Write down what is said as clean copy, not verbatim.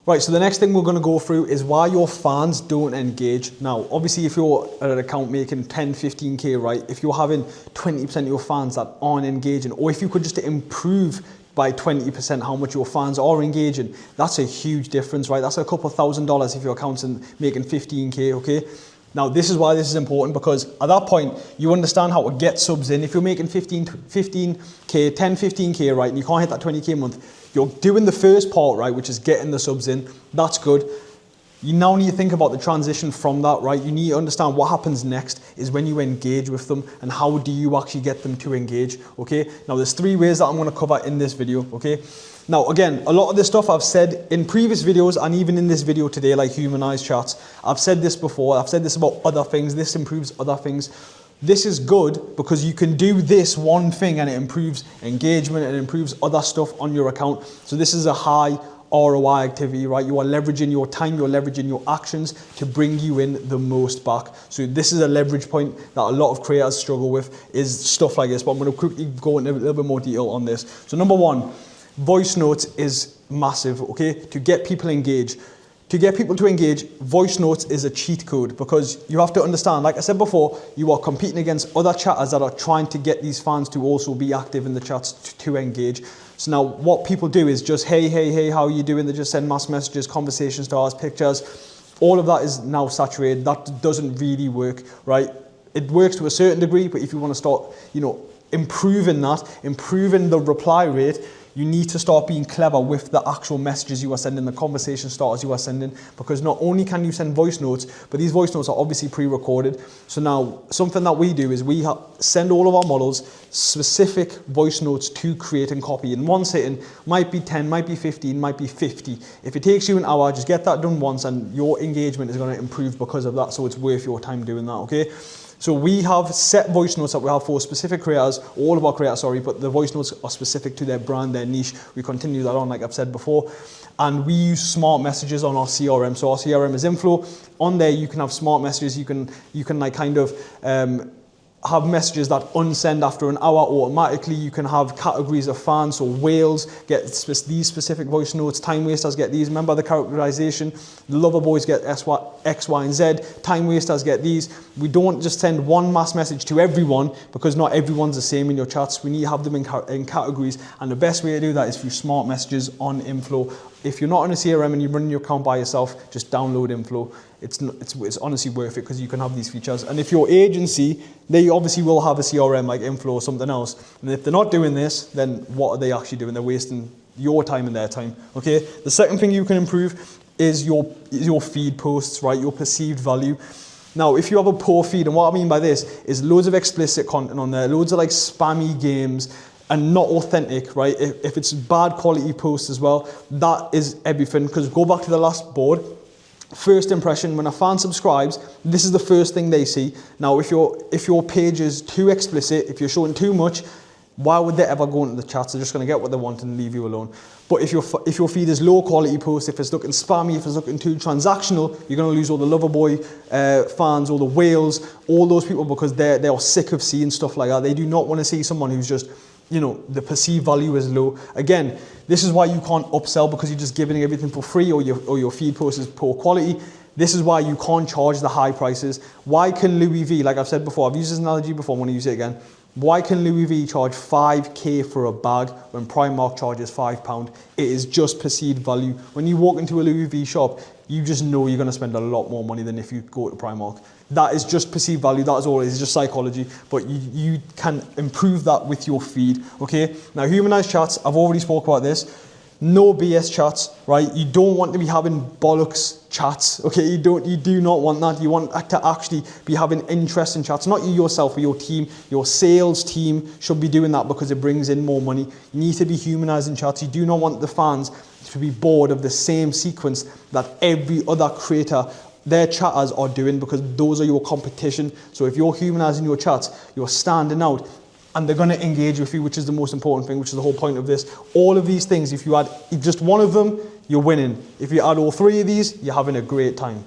Right, so the next thing we're going to go through is why your fans don't engage. Now, obviously, if you're at an account making 10, 15K, right, if you're having 20% of your fans that aren't engaging, or if you could just improve by 20% how much your fans are engaging, that's a huge difference, right? That's a couple $1,000 if your account's making 15K, okay? Now, this is why this is important, because at that point, you understand how to get subs in. If you're making 15K, 10, 15K, right, and you can't hit that 20K a month, you're doing the first part, right, which is getting the subs in. That's good. You now need to think about the transition from that, right? You need to understand what happens next is when you engage with them, and how do you actually get them to engage, okay? Now, there's 3 ways that I'm going to cover in this video, okay? Now, again, a lot of this stuff I've said in previous videos and even in this video today, like humanized chats. I've said this before. I've said this about other things. This improves other things. This is good because you can do this one thing and it improves engagement and improves other stuff on your account. So this is a high ROI activity, right? You are leveraging your time, you're leveraging your actions to bring you in the most back. So this is a leverage point that a lot of creators struggle with, is stuff like this. But I'm going to quickly go into a little bit more detail on this. So number 1, voice notes is massive, okay? To get people engaged. To get people to engage, voice notes is a cheat code, because you have to understand, like I said before, you are competing against other chatters that are trying to get these fans to also be active in the chats to engage. So now what people do is just, hey, how are you doing? They just send mass messages, conversation stars, pictures. All of that is now saturated. That doesn't really work, right? It works to a certain degree, but if you want to start, improving the reply rate, you need to start being clever with the actual messages you are sending, the conversation starters you are sending, because not only can you send voice notes, but these voice notes are obviously pre-recorded. So now something that we do is we send all of our models specific voice notes to create and copy in one sitting. Might be 10, might be 15, might be 50. If it takes you an hour, just get that done once and your engagement is going to improve because of that. So it's worth your time doing that, okay? So we have set voice notes that we have for specific creators, all of our creators, sorry, but the voice notes are specific to their brand, their niche. We continue that on, like I've said before. And we use smart messages on our CRM. So our CRM is Inflow. On there, you can have smart messages. You can like kind of have messages that unsend after an hour automatically. You can have categories of fans. So whales get these specific voice notes. Time wasters get these. Remember the characterization. The lover boys get X, Y, and Z. Time wasters get these. We don't just send one mass message to everyone, because not everyone's the same in your chats. We need to have them in categories. And the best way to do that is through smart messages on Inflow. If you're not on a CRM and you're running your account by yourself, just download Inflow. It's honestly worth it, because you can have these features. And if your agency, they obviously will have a CRM like Inflow or something else. And if they're not doing this, then what are they actually doing? They're wasting your time and their time, okay? The second thing you can improve is your feed posts, right? Your perceived value. Now, if you have a poor feed, and what I mean by this is loads of explicit content on there, loads of like spammy games, and not authentic, right? If it's bad quality posts as well, that is everything. Because go back to the last board, first impression, when a fan subscribes, this is the first thing they see. Now, if your page is too explicit, if you're showing too much, why would they ever go into the chats? They're just going to get what they want and leave you alone. But if your feed is low quality posts, if it's looking spammy, if it's looking too transactional, you're going to lose all the Loverboy fans, all the whales, all those people, because they're sick of seeing stuff like that. They do not want to see someone who's just, the perceived value is low. Again, this is why you can't upsell, because you're just giving everything for free, or your feed post is poor quality. This is why you can't charge the high prices. Why can Louis V, like I've said before, I've used this analogy before, I'm going to use it again. Why can Louis V charge 5K for a bag when Primark charges £5? It is just perceived value. When you walk into a Louis V shop, you just know you're going to spend a lot more money than if you go to Primark. That is just perceived value. That is all it is. It's just psychology. But you can improve that with your feed. Okay. Now, humanized chats. I've already spoke about this. No BS chats, right? You don't want to be having bollocks chats. Okay. You do not want that. You want to actually be having interesting chats. Not you yourself, but your team. Your sales team should be doing that, because it brings in more money. You need to be humanizing chats. You do not want the fans to be bored of the same sequence that every other creator, their chatters, are doing, because those are your competition. So if you're humanizing your chats, you're standing out, and they're going to engage with you, which is the most important thing, which is the whole point of this. All of these things, if you add just one of them, you're winning. If you add all 3 of these, you're having a great time.